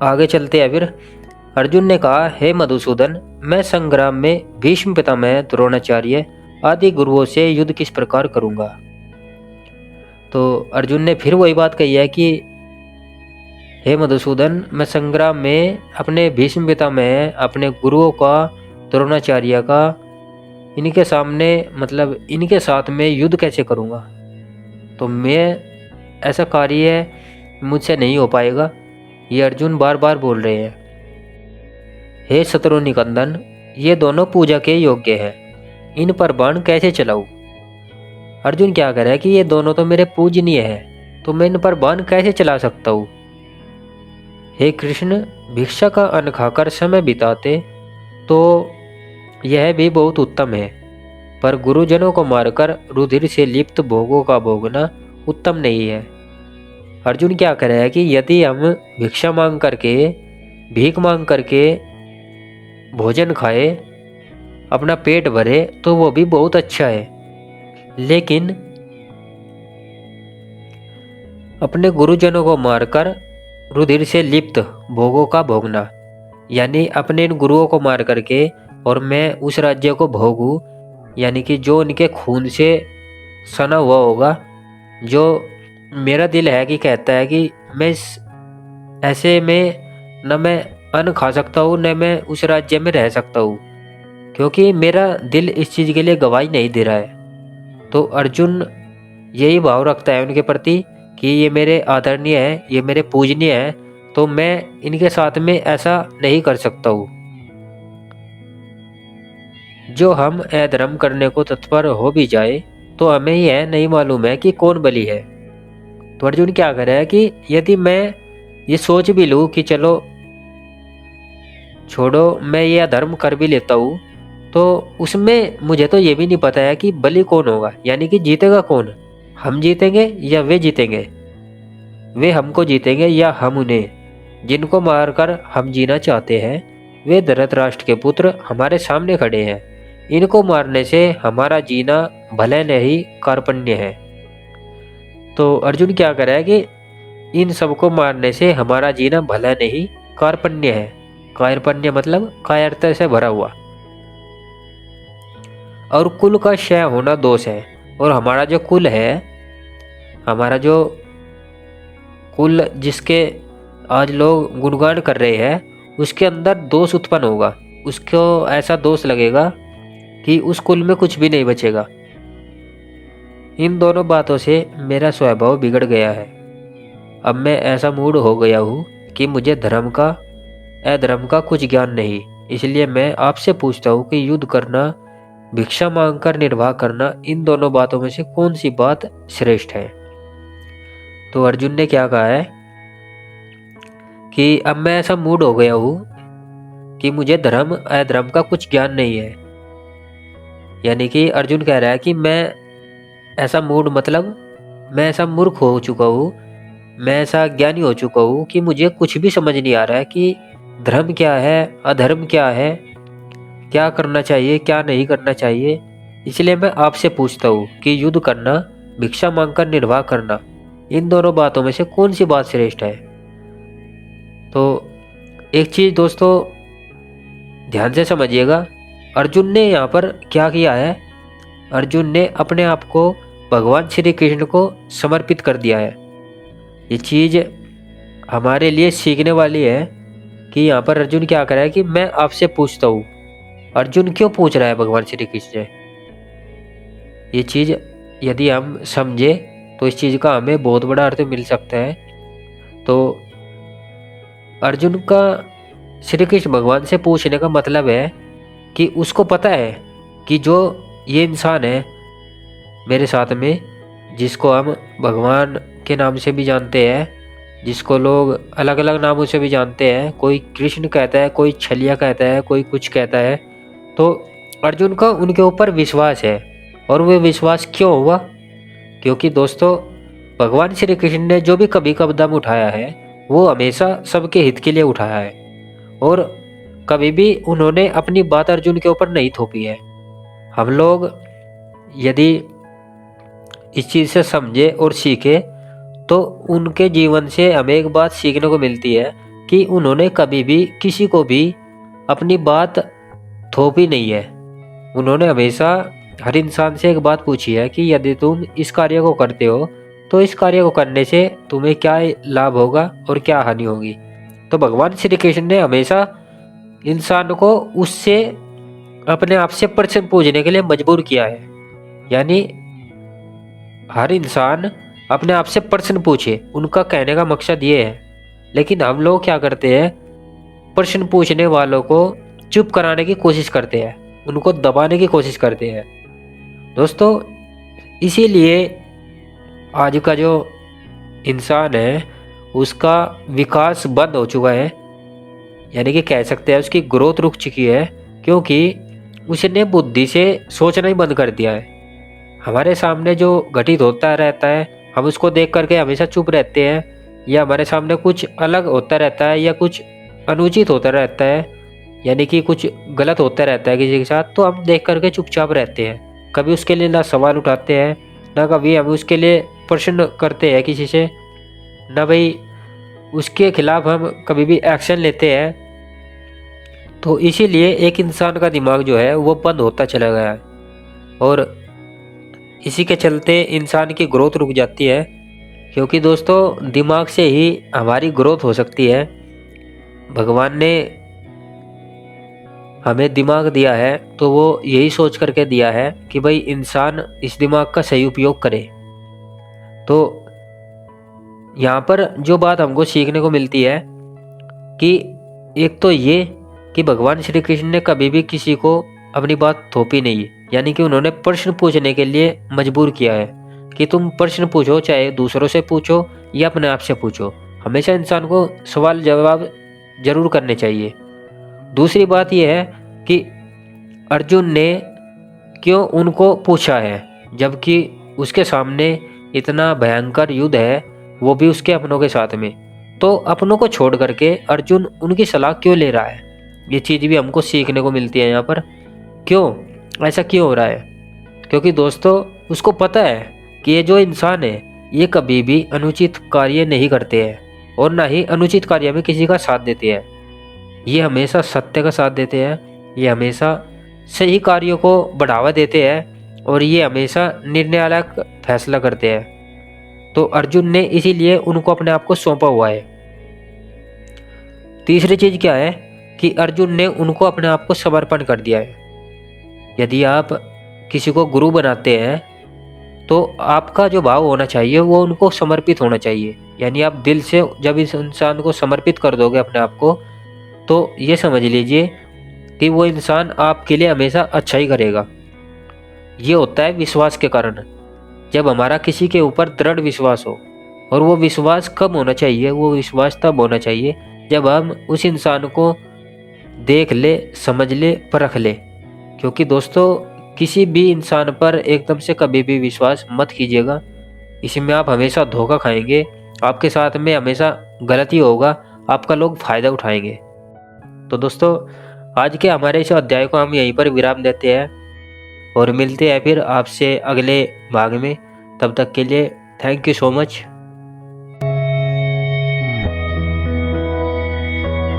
आगे चलते हैं फिर। अर्जुन ने कहा, हे मधुसूदन, मैं संग्राम में भीष्म पितामह, द्रोणाचार्य आदि गुरुओं से युद्ध किस प्रकार करूंगा। तो अर्जुन ने फिर वही बात कही है कि हे मधुसूदन, मैं संग्राम में अपने भीष्म पितामह, अपने गुरुओं का, द्रोणाचार्य का, इनके सामने मतलब इनके साथ में युद्ध कैसे करूंगा। तो मैं ऐसा कार्य मुझसे नहीं हो पाएगा। ये अर्जुन बार बार बोल रहे हैं। हे शत्रुनिकंदन, ये दोनों पूजा के योग्य हैं, इन पर बाण कैसे चलाऊं। अर्जुन क्या कह रहा है कि ये दोनों तो मेरे पूजनीय हैं, तो मैं इन पर बाण कैसे चला सकता हूँ। हे कृष्ण, भिक्षा का अन्न खाकर समय बिताते तो यह भी बहुत उत्तम है, पर गुरुजनों को मारकर रुधिर से लिप्त भोगों का भोगना उत्तम नहीं है। अर्जुन क्या कह रहा है कि यदि हम भिक्षा मांग करके, भीख मांग करके भोजन खाए, अपना पेट भरे, तो वो भी बहुत अच्छा है, लेकिन अपने गुरुजनों को मारकर रुधिर से लिप्त भोगों का भोगना, यानी अपने इन गुरुओं को मार करके और मैं उस राज्य को भोगूं, यानी कि जो उनके खून से सना हुआ होगा, जो मेरा दिल है कि कहता है कि मैं ऐसे में न मैं अन्न खा सकता हूँ, न मैं उस राज्य में रह सकता हूँ, क्योंकि मेरा दिल इस चीज़ के लिए गवाही नहीं दे रहा है। तो अर्जुन यही भाव रखता है उनके प्रति कि ये मेरे आदरणीय हैं, ये मेरे पूजनीय हैं, तो मैं इनके साथ में ऐसा नहीं कर सकता हूँ। जो हम अधर्म करने को तत्पर हो भी जाए तो हमें यह नहीं मालूम है कि कौन बली है। तो अर्जुन क्या कर रहा है कि यदि मैं ये सोच भी लूँ कि चलो छोड़ो, मैं ये अधर्म कर भी लेता हूँ, तो उसमें मुझे तो ये भी नहीं पता है कि बलि कौन होगा, यानी कि जीतेगा कौन। हम जीतेंगे या वे जीतेंगे, वे हमको जीतेंगे या हम उन्हें। जिनको मारकर हम जीना चाहते हैं वे धृतराष्ट्र के पुत्र हमारे सामने खड़े हैं। इनको मारने से हमारा जीना भले नहीं कार्पण्य है। तो अर्जुन क्या कर रहा है कि इन सबको मारने से हमारा जीना भला नहीं कार्पण्य है। कार्पण्य मतलब कायरता से भरा हुआ, और कुल का क्षय होना दोष है। और हमारा जो कुल है, हमारा जो कुल जिसके आज लोग गुणगान कर रहे हैं, उसके अंदर दोष उत्पन्न होगा। उसको ऐसा दोष लगेगा कि उस कुल में कुछ भी नहीं बचेगा। इन दोनों बातों से मेरा स्वभाव बिगड़ गया है। अब मैं ऐसा मूड हो गया हूँ कि मुझे धर्म का अधर्म का कुछ ज्ञान नहीं। इसलिए मैं आपसे पूछता हूँ कि युद्ध करना, भिक्षा मांगकर निर्वाह करना, इन दोनों बातों में से कौन सी बात श्रेष्ठ है। तो अर्जुन ने क्या कहा है कि अब मैं ऐसा मूड हो गया हूँ कि मुझे धर्म अधर्म का कुछ ज्ञान नहीं है। यानी कि अर्जुन कह रहा है कि मैं ऐसा मूड मतलब मैं ऐसा मूर्ख हो चुका हूँ, मैं ऐसा ज्ञानी हो चुका हूँ कि मुझे कुछ भी समझ नहीं आ रहा है कि धर्म क्या है, अधर्म क्या है, क्या करना चाहिए, क्या नहीं करना चाहिए। इसलिए मैं आपसे पूछता हूँ कि युद्ध करना, भिक्षा मांगकर निर्वाह करना, इन दोनों बातों में से कौन सी बात श्रेष्ठ है। तो एक चीज़ दोस्तों ध्यान से समझिएगा, अर्जुन ने यहाँ पर क्या किया है। अर्जुन ने अपने आप को भगवान श्री कृष्ण को समर्पित कर दिया है। ये चीज़ हमारे लिए सीखने वाली है कि यहाँ पर अर्जुन क्या कर रहा है कि मैं आपसे पूछता हूँ। अर्जुन क्यों पूछ रहा है भगवान श्री कृष्ण से, ये चीज़ यदि हम समझे तो इस चीज़ का हमें बहुत बड़ा अर्थ मिल सकता है। तो अर्जुन का श्री कृष्ण भगवान से पूछने का मतलब है कि उसको पता है कि जो ये इंसान है मेरे साथ में, जिसको हम भगवान के नाम से भी जानते हैं, जिसको लोग अलग अलग नामों से भी जानते हैं, कोई कृष्ण कहता है, कोई छलिया कहता है, कोई कुछ कहता है, तो अर्जुन का उनके ऊपर विश्वास है। और वो विश्वास क्यों हुआ, क्योंकि दोस्तों भगवान श्री कृष्ण ने जो भी कभी कदम उठाया है वो हमेशा सबके हित के लिए उठाया है, और कभी भी उन्होंने अपनी बात अर्जुन के ऊपर नहीं थोपी है। हम लोग यदि इस चीज़ से समझे और सीखे तो उनके जीवन से हमें एक बात सीखने को मिलती है कि उन्होंने कभी भी किसी को भी अपनी बात थोपी नहीं है। उन्होंने हमेशा हर इंसान से एक बात पूछी है कि यदि तुम इस कार्य को करते हो तो इस कार्य को करने से तुम्हें क्या लाभ होगा और क्या हानि होगी। तो भगवान श्री कृष्ण ने हमेशा इंसान को उससे अपने आप से प्रश्न पूछने के लिए मजबूर किया है। यानी हर इंसान अपने आप से प्रश्न पूछे, उनका कहने का मकसद ये है। लेकिन हम लोग क्या करते हैं, प्रश्न पूछने वालों को चुप कराने की कोशिश करते हैं, उनको दबाने की कोशिश करते हैं। दोस्तों, इसीलिए आज का जो इंसान है उसका विकास बंद हो चुका है, यानी कि कह सकते हैं उसकी ग्रोथ रुक चुकी है, क्योंकि उसने बुद्धि से सोचना ही बंद कर दिया है। हमारे सामने जो घटित होता रहता है हम उसको देख करके हमेशा चुप रहते हैं, या हमारे सामने कुछ अलग होता रहता है या कुछ अनुचित होता रहता है, यानी कि कुछ गलत होता रहता है किसी के साथ, तो हम देख करके चुपचाप रहते हैं। कभी उसके लिए ना सवाल उठाते हैं, ना कभी हम उसके लिए प्रश्न करते हैं किसी से, ना भाई उसके खिलाफ हम कभी भी एक्शन लेते हैं। तो इसीलिए एक इंसान का दिमाग जो है वो बंद होता चला गया है, और इसी के चलते इंसान की ग्रोथ रुक जाती है। क्योंकि दोस्तों, दिमाग से ही हमारी ग्रोथ हो सकती है। भगवान ने हमें दिमाग दिया है तो वो यही सोच करके दिया है कि भाई इंसान इस दिमाग का सही उपयोग करे। तो यहाँ पर जो बात हमको सीखने को मिलती है कि एक तो ये कि भगवान श्री कृष्ण ने कभी भी किसी को अपनी बात थोपी नहीं है, यानी कि उन्होंने प्रश्न पूछने के लिए मजबूर किया है कि तुम प्रश्न पूछो, चाहे दूसरों से पूछो या अपने आप से पूछो। हमेशा इंसान को सवाल जवाब जरूर करने चाहिए। दूसरी बात यह है कि अर्जुन ने क्यों उनको पूछा है, जबकि उसके सामने इतना भयंकर युद्ध है, वो भी उसके अपनों के साथ में। तो अपनों को छोड़ करके अर्जुन उनकी सलाह क्यों ले रहा है, ये चीज़ भी हमको सीखने को मिलती है यहाँ पर। क्यों ऐसा क्यों हो रहा है? क्योंकि दोस्तों, उसको पता है कि ये जो इंसान है ये कभी भी अनुचित कार्य नहीं करते हैं, और ना ही अनुचित कार्य में किसी का साथ देते हैं। ये हमेशा सत्य का साथ देते हैं, ये हमेशा सही कार्यों को बढ़ावा देते हैं, और ये हमेशा निर्णयात्मक फैसला करते हैं। तो अर्जुन ने इसीलिए उनको अपने आप को सौंपा हुआ है। तीसरी चीज क्या है कि अर्जुन ने उनको अपने आप को समर्पण कर दिया है। यदि आप किसी को गुरु बनाते हैं तो आपका जो भाव होना चाहिए वो उनको समर्पित होना चाहिए। यानी आप दिल से जब इस इंसान को समर्पित कर दोगे अपने आप को, तो ये समझ लीजिए कि वो इंसान आपके लिए हमेशा अच्छा ही करेगा। ये होता है विश्वास के कारण। जब हमारा किसी के ऊपर दृढ़ विश्वास हो, और वो विश्वास कब होना चाहिए, वो विश्वास तब होना चाहिए जब हम उस इंसान को देख ले, समझ ले, परख ले। क्योंकि दोस्तों, किसी भी इंसान पर एकदम से कभी भी विश्वास मत कीजिएगा, इसमें आप हमेशा धोखा खाएंगे, आपके साथ में हमेशा गलती होगा, आपका लोग फ़ायदा उठाएंगे। तो दोस्तों, आज के हमारे इस अध्याय को हम यहीं पर विराम देते हैं, और मिलते हैं फिर आपसे अगले भाग में। तब तक के लिए थैंक यू सो मच।